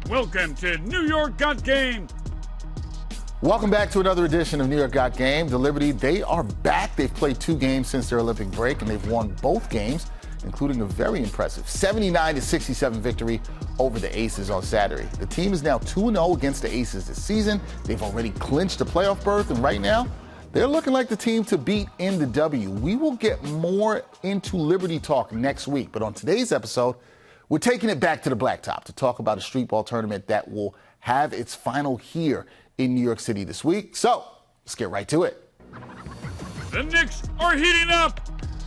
Welcome to New York Got Game. Welcome back to another edition of New York Got Game. The Liberty, they are back. They've played 2 games since their Olympic break, and they've won both games, including a very impressive 79-67 victory over the Aces on Saturday. The team is now 2-0 against the Aces this season. They've already clinched a playoff berth, and right now, they're looking like the team to beat in the W. We will get more into Liberty talk next week, but on today's episode, we're taking it back to the blacktop to talk about a streetball tournament that will have its final here in New York City this week. So let's get right to it. The Knicks are heating up.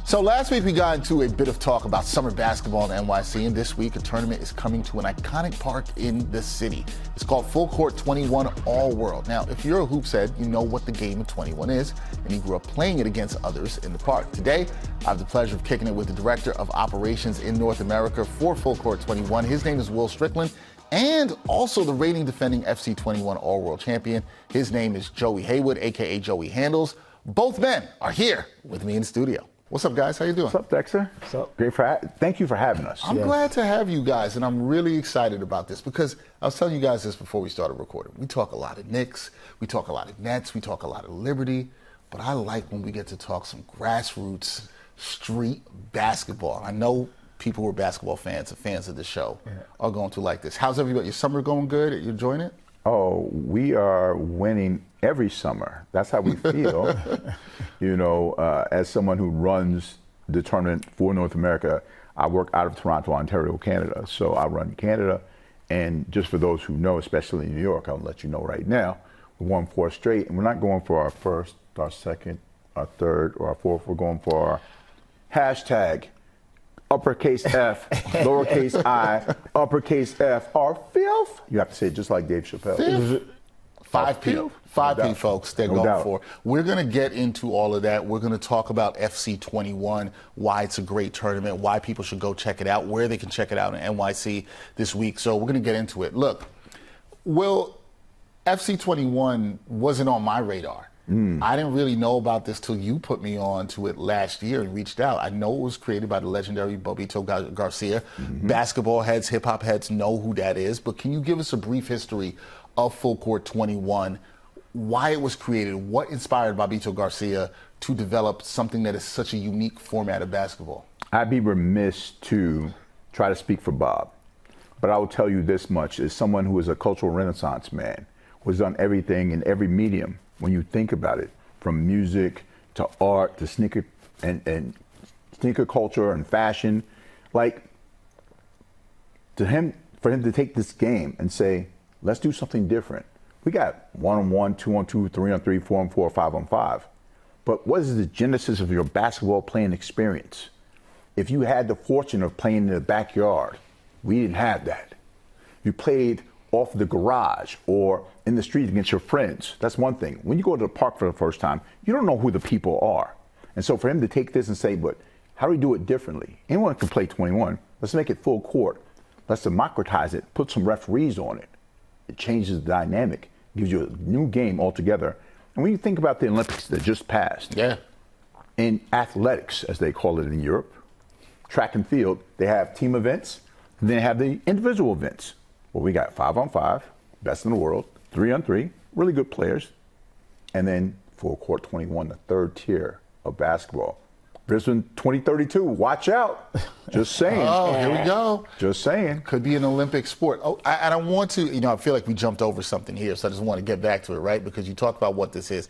So last week we got into a bit of talk about summer basketball in NYC, and this week a tournament is coming to an iconic park in the city. It's called Full Court 21 All World. Now, if you're a hoops head, you know what the game of 21 is, and you grew up playing it against others in the park. Today, I have the pleasure of kicking it with the Director of Operations in North America for Full Court 21. His name is Will Strickland, and also the reigning defending FC21 All World champion. His name is Joey Haywood, a.k.a. Joey Handles. Both men are here with me in the studio. What's up, guys? How you doing? What's up, Dexter? What's up? Great thank you for having us. I'm glad to have you guys, and I'm really excited about this because I was telling you guys this before we started recording. We talk a lot of Knicks, we talk a lot of Nets, we talk a lot of Liberty, but I like when we get to talk some grassroots street basketball. I know people who are basketball fans and fans of the show are going to like this. How's everybody? Your summer going good? Are you enjoying it? Oh, we are winning every summer. That's how we feel. As someone who runs the tournament for North America, I work out of Toronto, Ontario, Canada. So I run Canada. And just for those who know, especially in New York, I'll let you know right now, we won 4 straight. And we're not going for our first, our second, our third, or our fourth. We're going for our hashtag uppercase F, lowercase I, uppercase F, our filth. You have to say it just like Dave Chappelle. 5P. 5P, folks, they're going for. We're going to get into all of that. We're going to talk about FC21, why it's a great tournament, why people should go check it out, where they can check it out in NYC this week. So we're going to get into it. Look, Will, FC21 wasn't on my radar. I didn't really know about this till you put me on to it last year and reached out. I know it was created by the legendary Bobito Garcia. Basketball heads, hip-hop heads know who that is. But can you give us a brief history of Full Court 21, why it was created, what inspired Bobito Garcia to develop something that is such a unique format of basketball? I'd be remiss to try to speak for Bob, but I will tell you this much, as someone who is a cultural renaissance man, who has done everything in every medium, when you think about it, from music to art to sneaker and sneaker culture and fashion, like for him to take this game and say, let's do something different. We got 1-on-1, 2-on-2, 3-on-3, 4-on-4, 5-on-5. But what is the genesis of your basketball playing experience? If you had the fortune of playing in the backyard, we didn't have that. You played off the garage or in the street against your friends. That's one thing. When you go to the park for the first time, you don't know who the people are. And so for him to take this and say, but how do we do it differently? Anyone can play 21. Let's make it full court. Let's democratize it. Put some referees on it. It changes the dynamic, gives you a new game altogether. And when you think about the Olympics that just passed, in athletics, as they call it in Europe, track and field, they have team events, and then they have the individual events. Well, we got 5-on-5, best in the world, 3-on-3, really good players, and then Full Court 21, the third tier of basketball. Brisbane 2032, watch out. Just saying. Oh, here we go. Just saying. Could be an Olympic sport. Oh, and I want to, I feel like we jumped over something here, so I just want to get back to it, right? Because you talked about what this is.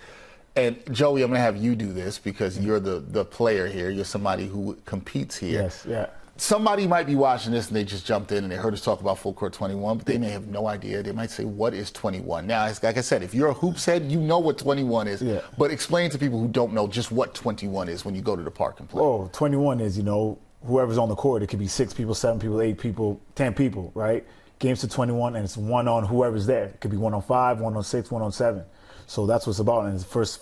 And Joey, I'm going to have you do this because you're the player here. You're somebody who competes here. Yes, yeah. Somebody might be watching this and they just jumped in and they heard us talk about Full Court 21, but they may have no idea. They might say, what is 21? Now, like I said, if you're a hoops head, you know what 21 is. Yeah. But explain to people who don't know just what 21 is when you go to the park and play. Oh, 21 is, whoever's on the court. It could be 6 people, 7 people, 8 people, 10 people, right? Games to 21, and it's one on whoever's there. It could be 1 on 5, 1 on 6, 1 on 7. So that's what it's about. And it's first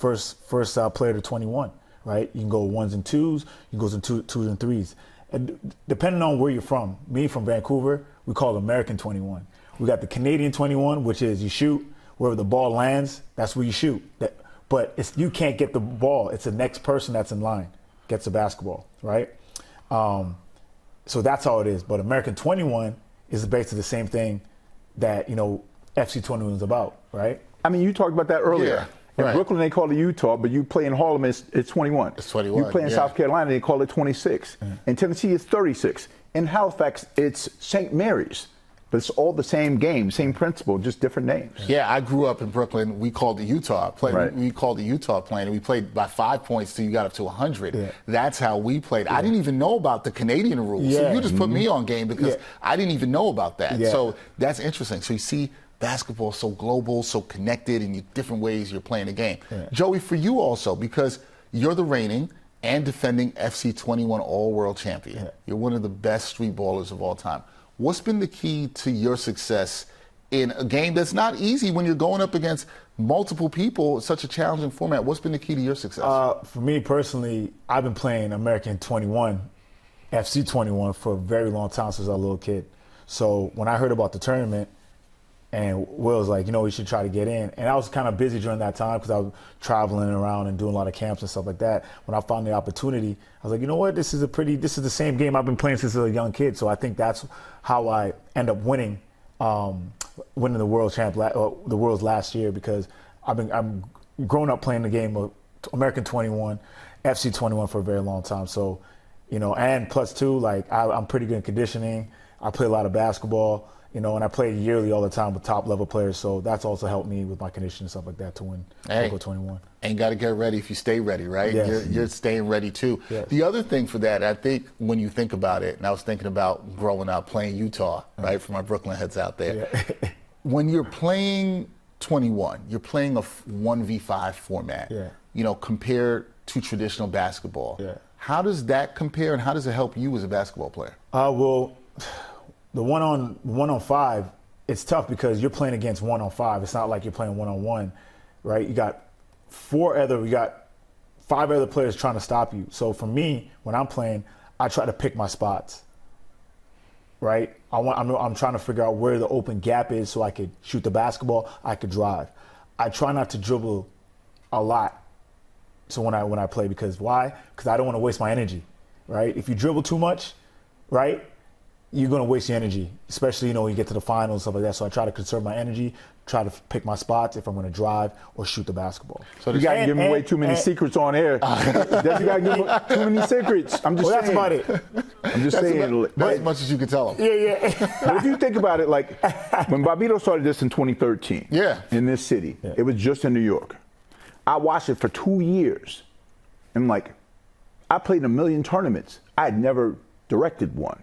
player to 21, right? You can go 1s and 2s. You can go 2s and 3s. And depending on where you're from, me from Vancouver, we call it American 21. We got the Canadian 21, which is you shoot wherever the ball lands, that's where you shoot. But you can't get the ball. It's the next person that's in line gets the basketball, right? So that's how it is. But American 21 is basically the same thing that, FC21 is about, right? I mean, you talked about that earlier. Yeah, In Brooklyn, they call it Utah, but you play in Harlem, it's 21. It's 21. You play in South Carolina, they call it 26. In Tennessee, it's 36. In Halifax, it's St. Mary's. But it's all the same game, same principle, just different names. Yeah, I grew up in Brooklyn. We called it Utah. We called it Utah playing, and we played by 5 points till you got up to 100. Yeah. That's how we played. I didn't even know about the Canadian rules. Yeah. So you just put me on game because I didn't even know about that. Yeah. So that's interesting. So you see, basketball is so global, so connected, and different ways you're playing the game. Yeah. Joey, for you also, because you're the reigning and defending FC21 All-World Champion. Yeah. You're one of the best street ballers of all time. What's been the key to your success in a game that's not easy when you're going up against multiple people, such a challenging format? What's been the key to your success? For me personally, I've been playing American 21, FC21 for a very long time since I was a little kid. So when I heard about the tournament, and Will was like, we should try to get in. And I was kind of busy during that time because I was traveling around and doing a lot of camps and stuff like that. When I found the opportunity, I was like, you know what? This is the same game I've been playing since I was a young kid. So I think that's how I end up winning the world the world's last year, because I'm grown up playing the game of American 21, FC21 for a very long time. So, and plus two, like I'm pretty good in conditioning. I play a lot of basketball. And I play yearly all the time with top level players, so that's also helped me with my conditioning and stuff like that to win Coco 21. And you got to get ready if you stay ready, right? Yes. You're staying ready too. Yes. The other thing for that, I think when you think about it, and I was thinking about growing up playing Utah, right, for my Brooklyn heads out there. Yeah. When you're playing 21, you're playing a 1v5 format, compared to traditional basketball. Yeah. How does that compare, and how does it help you as a basketball player? Well, the one on 5, it's tough because you're playing against 1 on 5. It's not like you're playing 1-on-1, right? You got 5 other players trying to stop you. So for me, when I'm playing, I try to pick my spots, right? I'm trying to figure out where the open gap is so I could shoot the basketball, I could drive. I try not to dribble a lot. So when I play, because why? Because I don't want to waste my energy, right? If you dribble too much, right, you're going to waste your energy, especially, when you get to the finals and stuff like that. So I try to conserve my energy, try to pick my spots if I'm going to drive or shoot the basketball. So you got to give away too many secrets on air. You got to give too many secrets. I'm just saying. That's about it. I'm just saying. That's as much as you can tell them. Yeah. But if you think about it, like when Bobito started this in 2013, in this city, it was just in New York. I watched it for 2 years. And I played in a million tournaments. I had never directed one.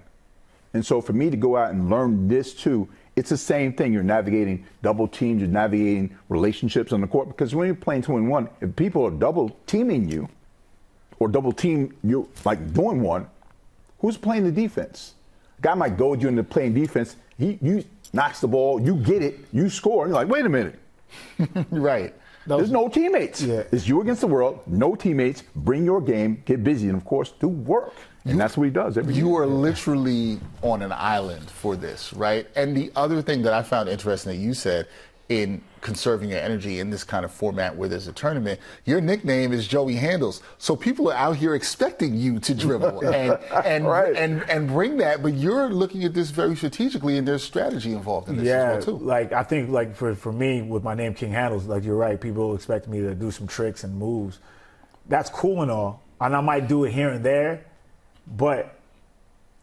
And so for me to go out and learn this too, it's the same thing. You're navigating double teams, you're navigating relationships on the court. Because when you're playing 2-in-1, if people are double teaming you or double team you, doing one, who's playing the defense? A guy might goad you into playing defense. You knocks the ball, you get it, you score. And you're like, wait a minute. Right. There's no teammates. Yeah. It's you against the world, no teammates. Bring your game, get busy, and of course, do work. And that's what he does every year. You are literally on an island for this, right? And the other thing that I found interesting that you said in conserving your energy in this kind of format where there's a tournament, your nickname is Joey Handles. So people are out here expecting you to dribble and bring that, but you're looking at this very strategically, and there's strategy involved in this as well too. I think for me with my name King Handles, you're right, people expect me to do some tricks and moves. That's cool and all, and I might do it here and there. But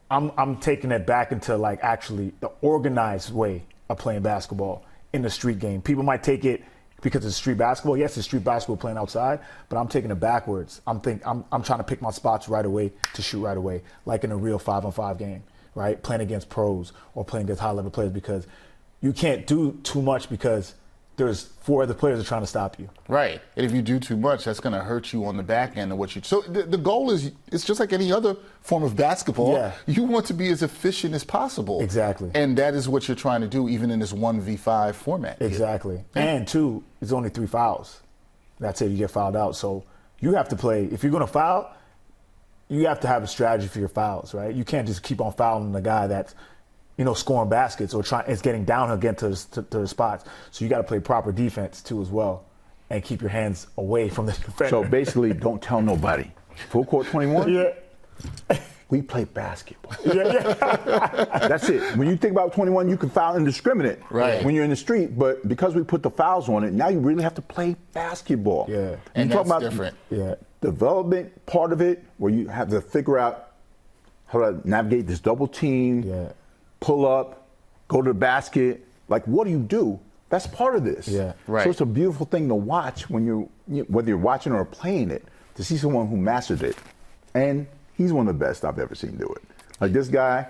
I'm taking it back into actually the organized way of playing basketball in the street game. People might take it because it's street basketball. Yes, it's street basketball playing outside, but I'm taking it backwards. I'm trying to pick my spots right away to shoot right away, like in a real 5-on-5 game, right? Playing against pros or playing against high level players, because you can't do too much because there's 4 other players that are trying to stop you. Right. And if you do too much, that's going to hurt you on the back end of what you. So the goal is, it's just like any other form of basketball. Yeah. You want to be as efficient as possible. Exactly. And that is what you're trying to do, even in this 1v5 format. Exactly. Yeah. And 2, it's only 3 fouls. That's it. You get fouled out. So you have to play. If you're going to foul, you have to have a strategy for your fouls, right? You can't just keep on fouling the guy that's, scoring baskets or it's getting downhill again to the spots. So you got to play proper defense too as well, and keep your hands away from the defender. So basically, don't tell nobody. Full court 21. Yeah. we play basketball. That's it. When you think about 21, you can foul indiscriminate when you're in the street, but because we put the fouls on it, now you really have to play basketball. And you that's talk about different. Development part of it, where you have to figure out how to navigate this double team, pull up, go to the basket. Like, what do? That's part of this. So it's a beautiful thing to watch when whether you're watching or playing it, to see someone who mastered it. And he's one of the best I've ever seen do it. Like, this guy,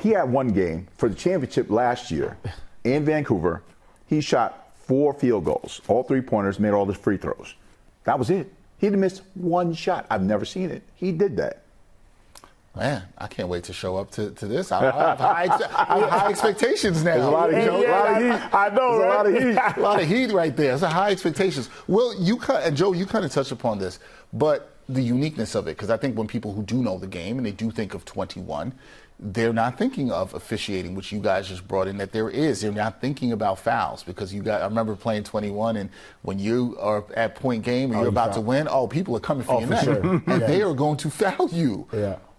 he had one game for the championship last year in Vancouver. He shot 4 field goals, all 3-pointers, made all his free throws. That was it. He didn't miss one shot. I've never seen it. He did that. Man, I can't wait to show up to this. I have high expectations now. There's a lot of heat. I know, right? A lot of heat. A lot of heat right there. It's a high expectations. Well, and Joe, you kind of touched upon this, but the uniqueness of it, because I think when people who do know the game and they do think of 21, they're not thinking of officiating, which you guys just brought in that there is. They're not thinking about fouls, because I remember playing 21, and when you are at point game and you're about to win, people are coming for your neck. And they are going to foul you.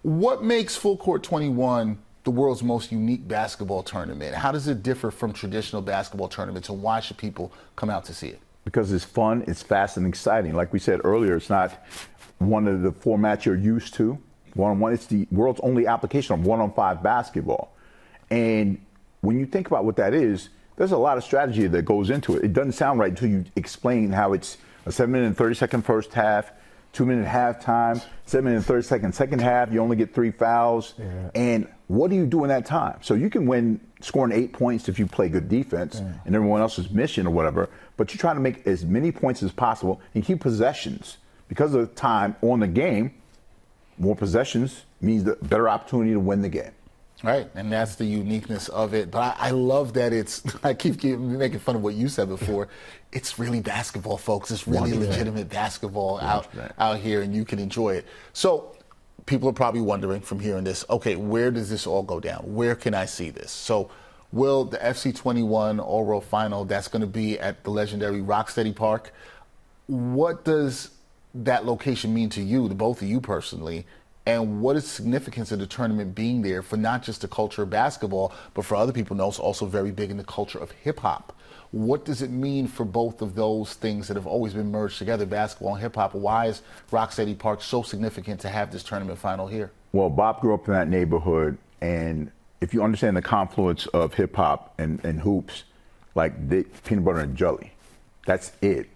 What makes Full Court 21 the world's most unique basketball tournament? How does it differ from traditional basketball tournaments, and why should people come out to see it? Because it's fun, it's fast and exciting. Like we said earlier, it's not one of the formats you're used to. One-on-one, it's the world's only application of 1-on-5 basketball. And when you think about what that is, there's a lot of strategy that goes into it. It doesn't sound right until you explain how it's a 7-minute and 30-second first half, 2-minute halftime, 7-minute and 30-second second half. You only get 3 fouls. And what do you do in that time? So you can win scoring 8 points if you play good defense and everyone else is missing or whatever, but you're trying to make as many points as possible and keep possessions. Because of the time on the game, more possessions means the better opportunity to win the game. Right, and that's the uniqueness of it. But I love that I keep making fun of what you said before. It's really basketball, folks. It's really legitimate basketball out here, and you can enjoy it. So people are probably wondering from hearing this, okay, where does this all go down? Where can I see this? So will the FC21 All-World Final, that's going to be at the legendary Rocksteady Park. What does that location mean to you, to both of you personally? And what is the significance of the tournament being there for not just the culture of basketball, but for other people know it's also very big in the culture of hip-hop? What does it mean for both of those things that have always been merged together, basketball and hip-hop? Why is Rocksteady Park so significant to have this tournament final here? Well, Bob grew up in that neighborhood, and if you understand the confluence of hip-hop and hoops, like the peanut butter and jelly, that's it.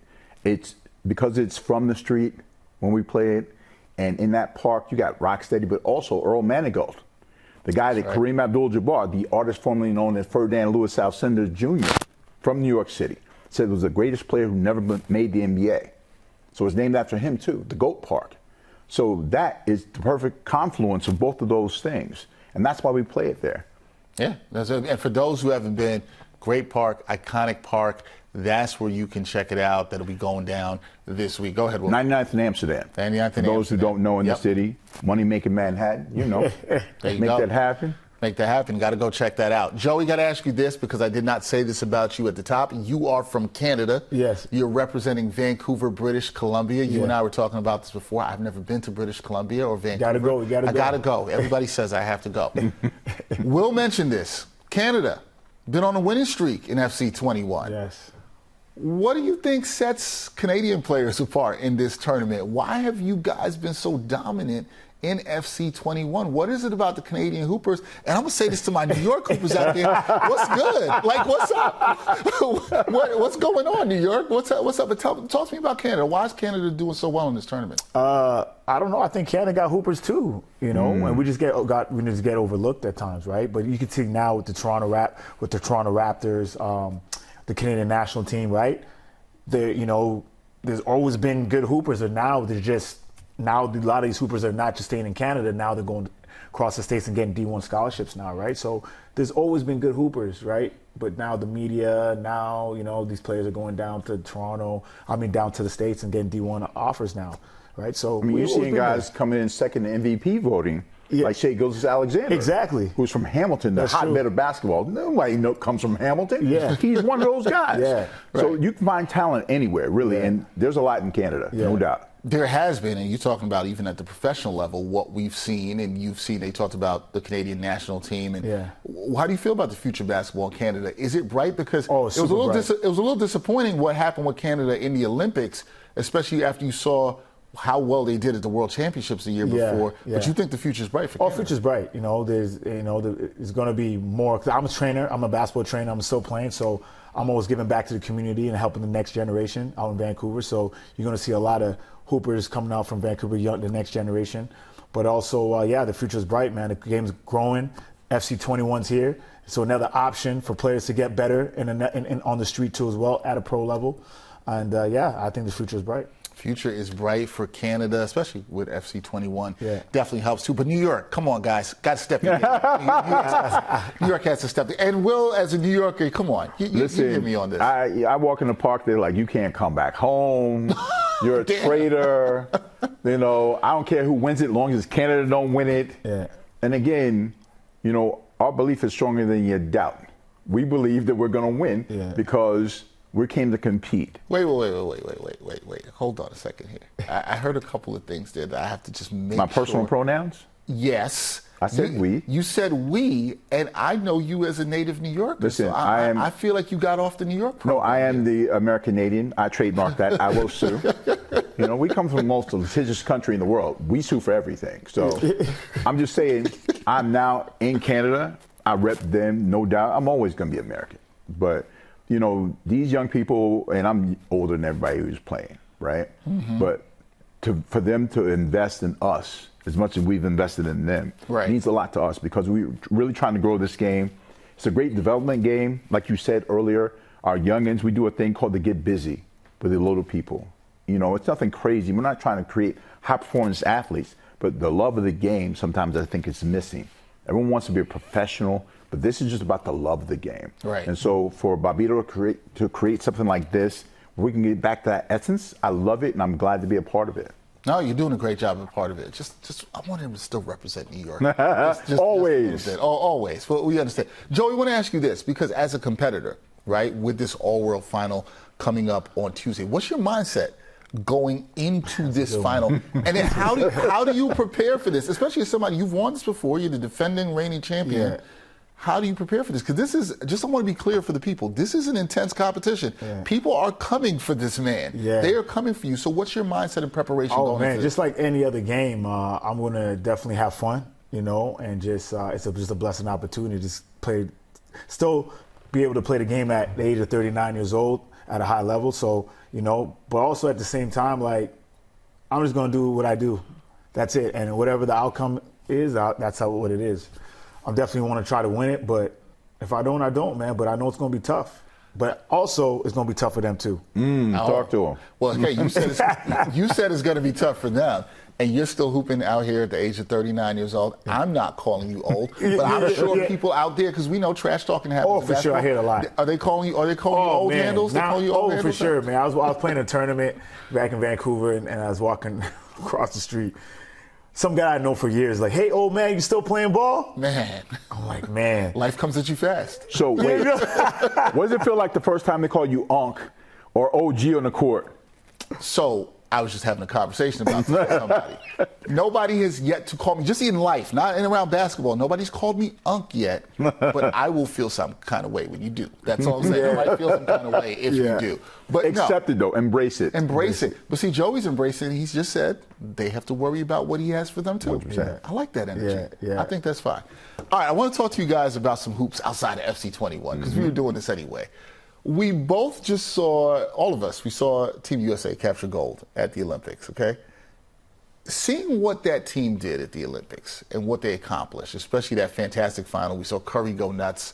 It's because it's from the street when we play it. And in that park, you got Rocksteady, but also Earl Manigault, the guy that Kareem Abdul-Jabbar, the artist formerly known as Ferdinand Lewis Alcindor Jr. from New York City, said was the greatest player who never made the NBA. So it's named after him, too, the GOAT Park. So that is the perfect confluence of both of those things. And that's why we play it there. Yeah. And for those who haven't been, great park, iconic park. That's where you can check it out. That'll be going down this week. Go ahead, Will. 99th in Amsterdam. 99th in Amsterdam. Those who don't know in the city, money-making Manhattan, you know. Make that happen. Make that happen. Got to go check that out. Joey, got to ask you this because I did not say this about you at the top. You are from Canada. Yes. You're representing Vancouver, British Columbia. You and I were talking about this before. I've never been to British Columbia or Vancouver. Gotta go. I got to go. Everybody says I have to go. Will mentioned this. Canada, been on a winning streak in FC21. Yes. What do you think sets Canadian players apart in this tournament? Why have you guys been so dominant in FC21? What is it about the Canadian Hoopers? And I'm going to say this to my New York Hoopers out there. What's good? Like, what's up? What's going on, New York? What's up? Talk to me about Canada. Why is Canada doing so well in this tournament? I don't know. I think Canada got Hoopers too, you know, and we just get overlooked at times, right? But you can see now with the Toronto Raptors, the Canadian national team, right? There's always been good hoopers, and now a lot of these hoopers are not just staying in Canada. Now they're going across the states and getting D1 scholarships now, right? So there's always been good hoopers, right? But now the media, these players are going down to down to the states and getting D1 offers now, right? So you're seeing guys coming in second in MVP voting. Yeah. Like Shai Gilgeous-Alexander. Exactly. Who's from Hamilton, the hotbed of basketball. Nobody comes from Hamilton. Yeah. He's one of those guys. Yeah. So you can find talent anywhere, really. Yeah. And there's a lot in Canada, no doubt. There has been, and you're talking about even at the professional level, what we've seen, and you've seen, they talked about the Canadian national team. And how do you feel about the future of basketball in Canada? Is it bright? Because it was a little disappointing what happened with Canada in the Olympics, especially after you saw how well they did at the World Championships the year before. But you think the future's bright for Canada? Oh, future's bright. You know, there's going to be more. Cause I'm a trainer. I'm a basketball trainer. I'm still playing, so I'm always giving back to the community and helping the next generation out in Vancouver. So you're going to see a lot of hoopers coming out from Vancouver, the next generation. But also, the future's bright, man. The game's growing. FC21's here. So another option for players to get better and on the street too as well at a pro level. And I think the future is bright. Future is bright for Canada, especially with FC21. Definitely helps too. But New York, come on, guys, got to step in. New York has to step in. And Will, as a New Yorker, come on, listen, you get me on this. I walk in the park, they're like, you can't come back home. You're a traitor. You know, I don't care who wins it, as long as Canada don't win it. And again, you know, our belief is stronger than your doubt. We believe that we're going to win because we came to compete. Wait. Hold on a second here. I heard a couple of things there that I have to just make My personal pronouns? Yes. I said we. You said we, and I know you as a native New Yorker. Listen, so I feel like you got off the New York program. No, I am the American Canadian. I trademarked that. I will sue. You know, we come from the most litigious country in the world. We sue for everything. So I'm just saying, I'm now in Canada. I rep them, no doubt. I'm always going to be American. But, you know, these young people, and I'm older than everybody who's playing, right? But for them to invest in us as much as we've invested in them means a lot to us because we're really trying to grow this game. It's a great development game. Like you said earlier, our youngins, we do a thing called the Get Busy with the little people. You know, it's nothing crazy. We're not trying to create high-performance athletes, but the love of the game sometimes I think is missing. Everyone wants to be a professional, but this is just about the love of the game. And so for Bobbito to create something like this, where we can get back to that essence, I love it, and I'm glad to be a part of it. No, you're doing a great job of part of it. Just I want him to still represent New York. Always. Always. Well, we understand. Joey, I want to ask you this, because as a competitor, right, with this all-world final coming up on Tuesday, what's your mindset going into this final? And then how do you prepare for this? Especially as somebody, you've won this before, you're the defending reigning champion. How do you prepare for this? Because this is, just I want to be clear for the people, this is an intense competition. People are coming for this man. They are coming for you. So what's your mindset and preparation going into this? Just like any other game, I'm going to definitely have fun, you know, and just it's just a blessed opportunity to just still be able to play the game at the age of 39 years old at a high level. So, you know, but also at the same time, like, I'm just going to do what I do. That's it. And whatever the outcome is, that's what it is. I definitely want to try to win it, but if I don't, I don't, man. But I know it's going to be tough. But also, it's going to be tough for them, too. Talk to them. Well, okay, you said it's going to be tough for them, and you're still hooping out here at the age of 39 years old. I'm not calling you old, but I'm sure people out there, because we know trash talking happens. Oh, for sure, I hear it a lot. Are they calling you old handles? Now, for sure, man. I was playing a tournament back in Vancouver, and I was walking across the street. Some guy I know for years, like, hey, old man, you still playing ball? Man. I'm like, man. Life comes at you fast. So, wait, what does it feel like the first time they call you Unc or OG on the court? So, I was just having a conversation about this with somebody. Nobody has yet to call me, just in life, not in around basketball. Nobody's called me Unc yet, but I will feel some kind of way when you do. That's all I'm saying. I might feel some kind of way if you do. But accept it, though. Embrace it. Embrace it. But see, Joey's embracing it. He's just said they have to worry about what he has for them, too. I like that energy. I think that's fine. All right, I want to talk to you guys about some hoops outside of FC21, because we were doing this anyway. We both just saw, all of us, we saw Team USA capture gold at the Olympics, okay? Seeing what that team did at the Olympics and what they accomplished, especially that fantastic final, we saw Curry go nuts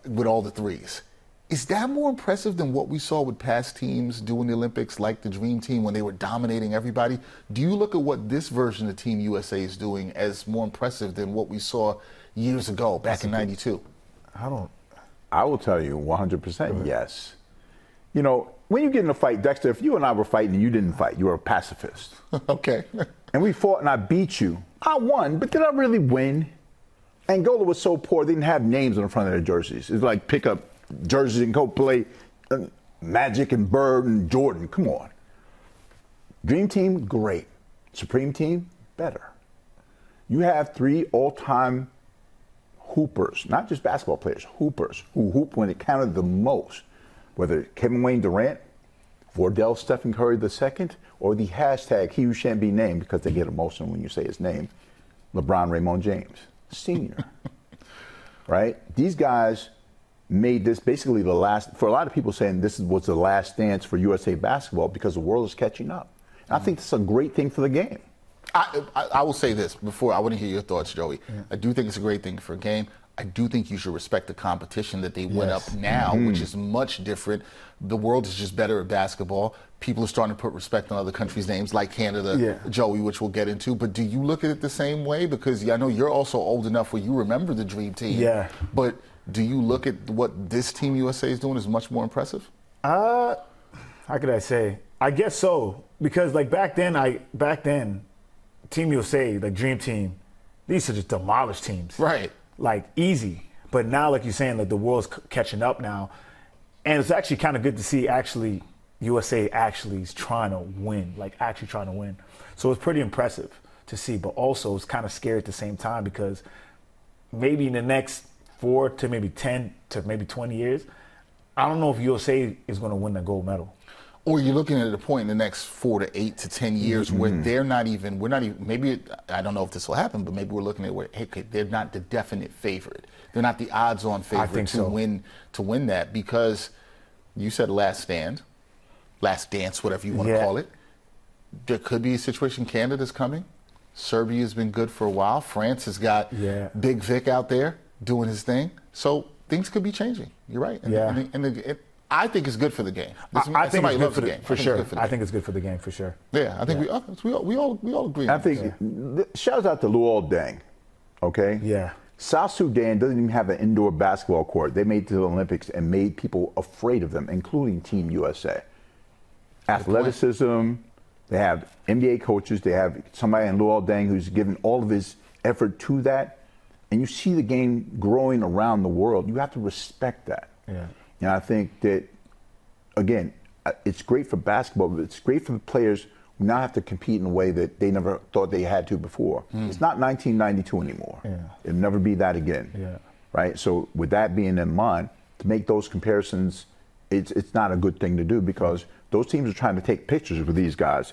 with all the threes. Is that more impressive than what we saw with past teams doing the Olympics, like the Dream Team, when they were dominating everybody? Do you look at what this version of Team USA is doing as more impressive than what we saw years ago, back in '92? I will tell you 100% yes. You know, when you get in a fight, Dexter, if you and I were fighting and you didn't fight, you were a pacifist. Okay. And we fought and I beat you. I won, but did I really win? Angola was so poor, they didn't have names on the front of their jerseys. It's like pick up jerseys and go play Magic and Bird and Jordan. Come on. Dream team, great. Supreme team, better. You have 3 all-time hoopers, not just basketball players, hoopers, who hoop when it counted the most. Whether Kevin Wayne Durant, Wardell Stephen Curry II, or the hashtag he who shan't be named, because they get emotional when you say his name, LeBron Raymond James, Sr. Right? These guys made this basically the last, for a lot of people saying this was the last dance for USA basketball because the world is catching up. And I think it's a great thing for the game. I will say this before, I want to hear your thoughts, Joey. Yeah. I do think it's a great thing for a game. I do think you should respect the competition that they went up now, which is much different. The world is just better at basketball. People are starting to put respect on other countries' names, like Canada, Joey, which we'll get into. But do you look at it the same way? Because I know you're also old enough where you remember the Dream Team. Yeah. But do you look at what this Team USA is doing as much more impressive? How could I say? I guess so. Because like back then, Team USA, like Dream Team, these are just demolished teams. Right. Like easy. But now, like you're saying, like the world's catching up now. And it's actually kind of good to see actually USA actually is trying to win, like actually trying to win. So it's pretty impressive to see, but also it's kind of scary at the same time because maybe in the next 4 to maybe 10 to maybe 20 years, I don't know if USA is going to win the gold medal. Or you're looking at a point in the next 4 to 8 to 10 years where we're not even, maybe, I don't know if this will happen, but maybe we're looking at where, hey, they're not the definite favorite. They're not the odds-on favorite to win that because you said last stand, last dance, whatever you want to call it. There could be a situation, Canada's coming. Serbia's been good for a while. France has got Big Vic out there doing his thing. So things could be changing. You're right. And I think it's good for the game. I think it's good for the game, for sure. I think it's good for the game, for sure. Yeah, I think we all agree. I think, shout out to Luol Deng, okay? Yeah. South Sudan doesn't even have an indoor basketball court. They made it to the Olympics and made people afraid of them, including Team USA. Athleticism, they have NBA coaches, they have somebody in Luol Deng who's given all of his effort to that, and you see the game growing around the world. You have to respect that. Yeah. And I think that, again, it's great for basketball, but it's great for the players who now have to compete in a way that they never thought they had to before. It's not 1992 anymore. Yeah. It'll never be that again. Yeah. Right? So with that being in mind, to make those comparisons, it's not a good thing to do because those teams are trying to take pictures with these guys.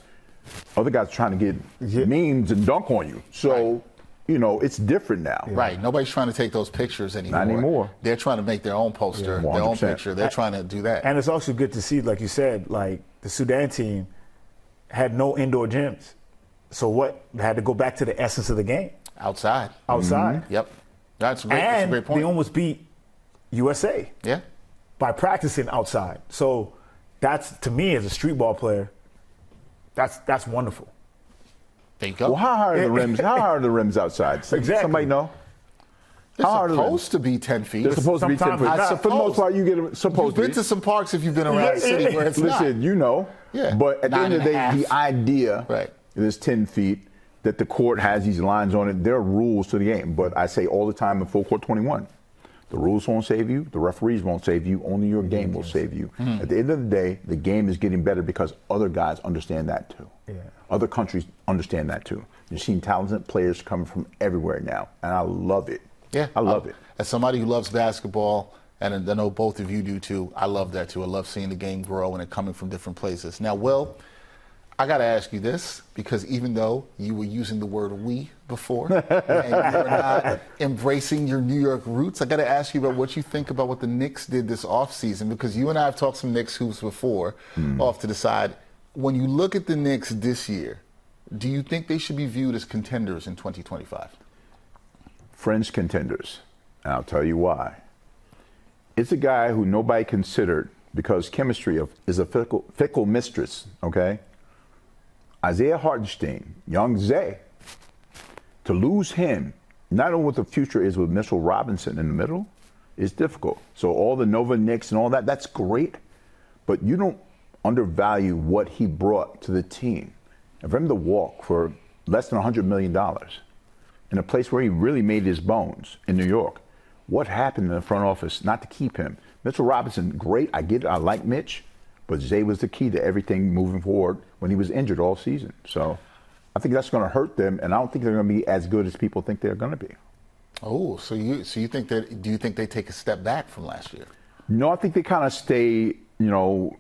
Other guys are trying to get memes and dunk on you. So, you know, it's different now. Right. Nobody's trying to take those pictures anymore. Not anymore. They're trying to make their own poster, their own picture. They're trying to do that. And it's also good to see, like you said, like the Sudan team had no indoor gyms. So what? They had to go back to the essence of the game. Outside. Yep. That's great. That's a great point. They almost beat USA. Yeah. By practicing outside. So that's, to me, as a street ball player, that's wonderful. There you go. Well, how hard are the rims? How hard are the rims outside? Exactly. Somebody know? They're supposed to be 10 feet. They're supposed to be 10 feet. For the most part, you get them supposed to be. You've been to some parks if you've been around the city where it's not. Listen, you know. Yeah. But at the end of the day, the idea is 10 feet, that the court has these lines on it. There are rules to the game. But I say all the time in Full Court 21, the rules won't save you. The referees won't save you. Only your game will save you. At the end of the day, the game is getting better because other guys understand that too. Yeah. Other countries understand that too. You're seeing talented players coming from everywhere now, and I love it. Yeah, I love it. As somebody who loves basketball, and I know both of you do too, I love that too. I love seeing the game grow and it coming from different places. Now, Will, I got to ask you this, because even though you were using the word we before and you were not embracing your New York roots, I got to ask you about what you think about what the Knicks did this offseason, because you and I have talked some Knicks hoops before off to the side. When you look at the Knicks this year, do you think they should be viewed as contenders in 2025? Fringe contenders, and I'll tell you why. It's a guy who nobody considered because chemistry is a fickle mistress, okay? Isaiah Hartenstein, young Zay, to lose him, not only what the future is with Mitchell Robinson in the middle, is difficult. So all the Nova Knicks and all that, that's great, but you don't undervalue what he brought to the team. And for him to walk for less than $100 million in a place where he really made his bones in New York, what happened in the front office not to keep him? Mitchell Robinson, great, I get it, I like Mitch, But Zay was the key to everything moving forward when he was injured all season. So I think that's going to hurt them, and I don't think they're going to be as good as people think they're going to be. Oh, so you think that? Do you think they take a step back from last year? No, I think they kind of stay,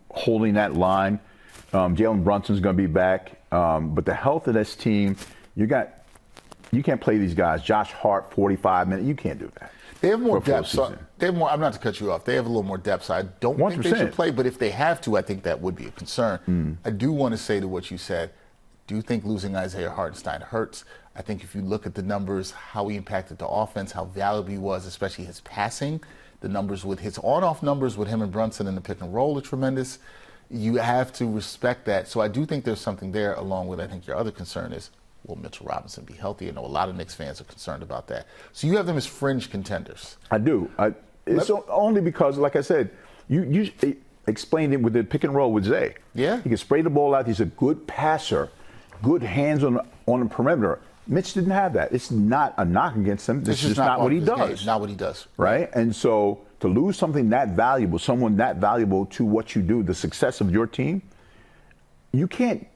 holding that line. Jalen Brunson's going to be back, but the health of this team, you can't play these guys. Josh Hart, 45 minutes, you can't do that. They have more depth. So they have more. I'm not to cut you off. They have a little more depth. So I don't 100%. think they should play, but if they have to, I think that would be a concern. I do want to say to what you said. Do you think losing Isaiah Hartenstein hurts? I think if you look at the numbers, how he impacted the offense, how valuable he was, especially his passing, the numbers with his on-off numbers with him and Brunson in the pick and roll are tremendous. You have to respect that. So I do think there's something there, along with I think your other concern is, will Mitchell Robinson be healthy? I know a lot of Knicks fans are concerned about that. So you have them as fringe contenders. I do. It's only because, like I said, you explained it with the pick and roll with Zay. Yeah. He can spray the ball out. He's a good passer, good hands on the perimeter. Mitch didn't have that. It's not a knock against him. It's just not what he does. Not what he does. Right? And so to lose something that valuable, someone that valuable to what you do, the success of your team, you can't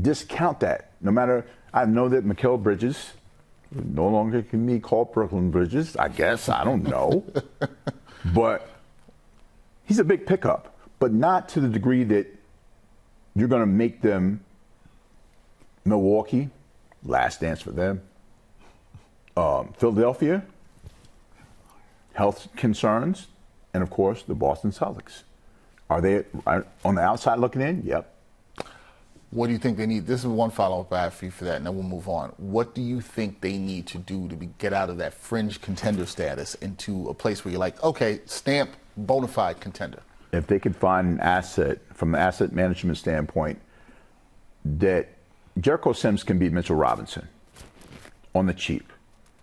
discount that. No matter, I know that Mikal Bridges no longer can be called Brooklyn Bridges, I guess. I don't know. But he's a big pickup, but not to the degree that you're going to make them Milwaukee, last dance for them. Philadelphia, health concerns, and of course the Boston Celtics. Are they on the outside looking in? Yep. What do you think they need? This is one follow-up I have for you for that, and then we'll move on. What do you think they need to do to get out of that fringe contender status into a place where you're like, okay, stamp, bona fide contender? If they could find an asset, from an asset management standpoint, that Jericho Sims can beat Mitchell Robinson on the cheap.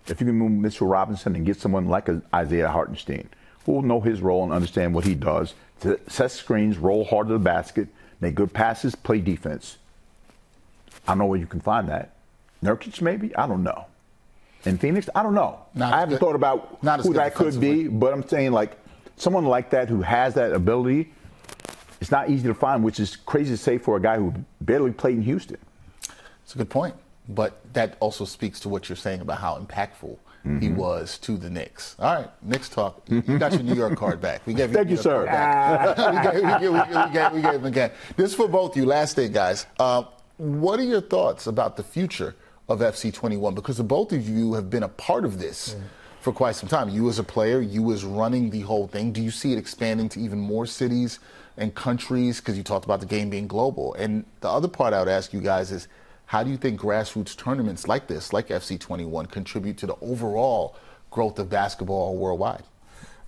If you can move Mitchell Robinson and get someone like Isaiah Hartenstein, who will know his role and understand what he does, to set screens, roll hard to the basket, make good passes, play defense. I don't know where you can find that. Nurkic, maybe? I don't know. In Phoenix? I don't know. I haven't thought about who that could be, but I'm saying, like, someone like that who has that ability, it's not easy to find, which is crazy to say for a guy who barely played in Houston. It's a good point, but that also speaks to what you're saying about how impactful he was to the Knicks. All right, Knicks talk. You got your New York card back. We gave you Thank you, sir. we gave him again. This is for both of you. Last thing, guys. What are your thoughts about the future of FC21? Because the both of you have been a part of this for quite some time. You as a player, you as running the whole thing. Do you see it expanding to even more cities and countries? Because you talked about the game being global. And the other part I would ask you guys is, how do you think grassroots tournaments like this, like FC21, contribute to the overall growth of basketball worldwide?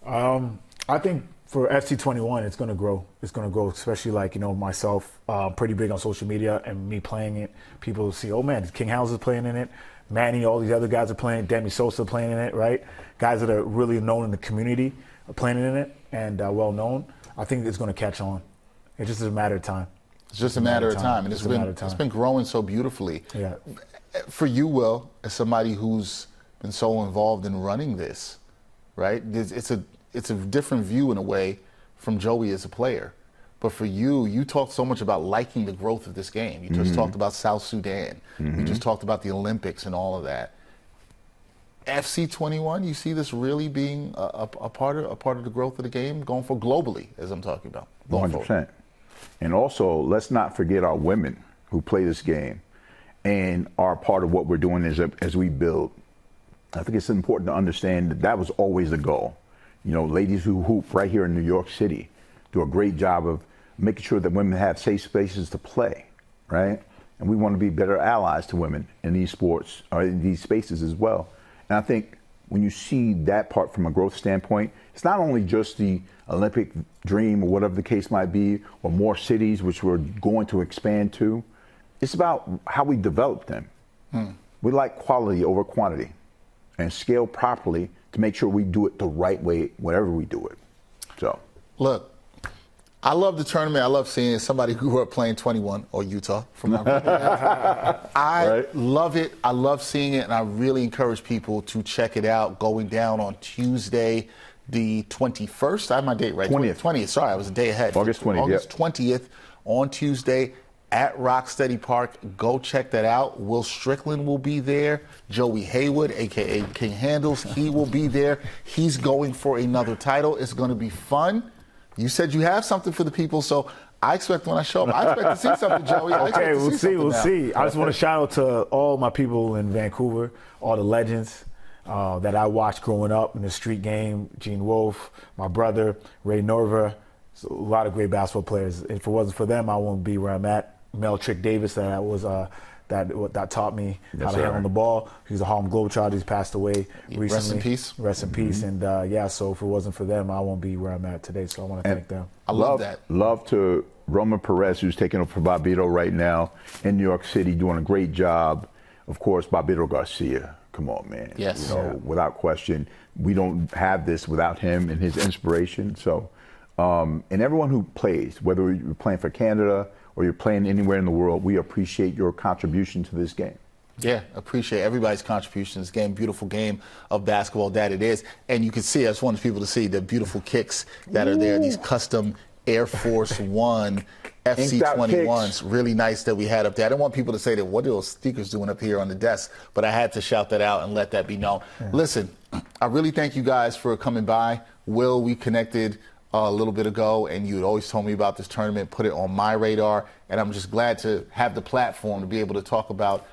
I think for FC21, it's going to grow. It's going to grow, especially like, myself, pretty big on social media and me playing it. People see, oh man, King House is playing in it. Manny, all these other guys are playing. Demi Sosa playing in it, right? Guys that are really known in the community are playing in it and well known. I think it's going to catch on. It just is a matter of time. It's just a matter of time, and it's been growing so beautifully. Yeah. For you, Will, as somebody who's been so involved in running this, right? It's a different view in a way from Joey as a player. But for you, you talked so much about liking the growth of this game. You just talked about South Sudan. You just talked about the Olympics and all of that. FC21, you see this really being a part of the growth of the game going for globally, as I'm talking about. 100%. And also, let's not forget our women who play this game and are part of what we're doing as we build. I think it's important to understand that was always the goal. Ladies who hoop right here in New York City do a great job of making sure that women have safe spaces to play, right? And we want to be better allies to women in these sports, or in these spaces as well. And I think when you see that part from a growth standpoint, it's not only just the Olympic dream or whatever the case might be, or more cities which we're going to expand to. It's about how we develop them. We like quality over quantity and scale properly to make sure we do it the right way whenever we do it. So, look, I love the tournament. I love seeing somebody who grew up playing 21 or Utah from my I love it. I love seeing it, and I really encourage people to check it out. Going down on Tuesday, the 21st. I have my date right. 20th. 20th. Sorry, I was a day ahead. August 20th. August 20th on Tuesday at Rocksteady Park. Go check that out. Will Strickland will be there. Joey Haywood, a.k.a. King Handles, he will be there. He's going for another title. It's going to be fun. You said you have something for the people, so I expect when I show up, I expect to see something, Joey. Okay, we'll see. I just want to shout out to all my people in Vancouver, all the legends that I watched growing up in the street game. Gene Wolfe, my brother, Ray Norva. So a lot of great basketball players. If it wasn't for them, I wouldn't be where I'm at. Mel Trick Davis, that was that taught me how to handle the ball. He's a Harlem Globetrotter. He's passed away recently. Rest in peace. Rest in peace. And so if it wasn't for them, I won't be where I'm at today. So I want to thank them. I love that. Love to Roman Perez, who's taking over for Bobito right now in New York City, doing a great job. Of course, Bobito Garcia. Come on, man. Yes. Without question, we don't have this without him and his inspiration. So, and everyone who plays, whether you're playing for Canada or you're playing anywhere in the world, we appreciate your contribution to this game. Yeah, appreciate everybody's contribution to this game. Beautiful game of basketball that it is. And you can see, I just wanted people to see the beautiful kicks that are there, these custom Air Force One FC21's. Really nice that we had up there. I didn't want people to say that, what are those stickers doing up here on the desk? But I had to shout that out and let that be known. Yeah. Listen, I really thank you guys for coming by. Will, we connected a little bit ago, and you had always told me about this tournament, put it on my radar, and I'm just glad to have the platform to be able to talk about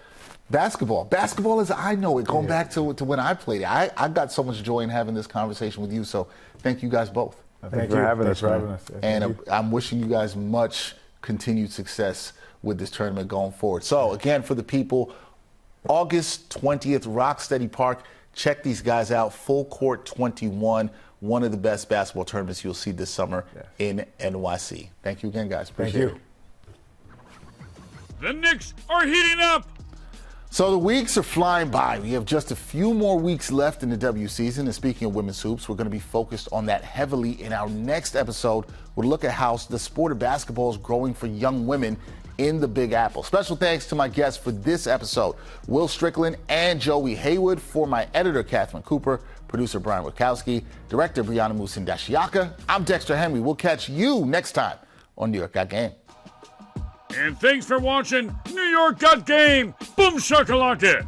basketball. Basketball as I know it, going back to when I played it. I got so much joy in having this conversation with you, so thank you guys both. Thank you for having us. And I'm wishing you guys much continued success with this tournament going forward. So, again, for the people, August 20th, Rocksteady Park. Check these guys out. Full Court 21, one of the best basketball tournaments you'll see this summer in NYC. Thank you again, guys. Appreciate it. The Knicks are heating up. So the weeks are flying by. We have just a few more weeks left in the W season. And speaking of women's hoops, we're going to be focused on that heavily in our next episode. We'll look at how the sport of basketball is growing for young women in the Big Apple. Special thanks to my guests for this episode, Will Strickland and Joey Haywood. For my editor, Catherine Cooper, producer Brian Wachowski, director Brianna Musindashiaka, I'm Dexter Henry. We'll catch you next time on New York Got Game. And thanks for watching New York Got Game. Boom shakalaka.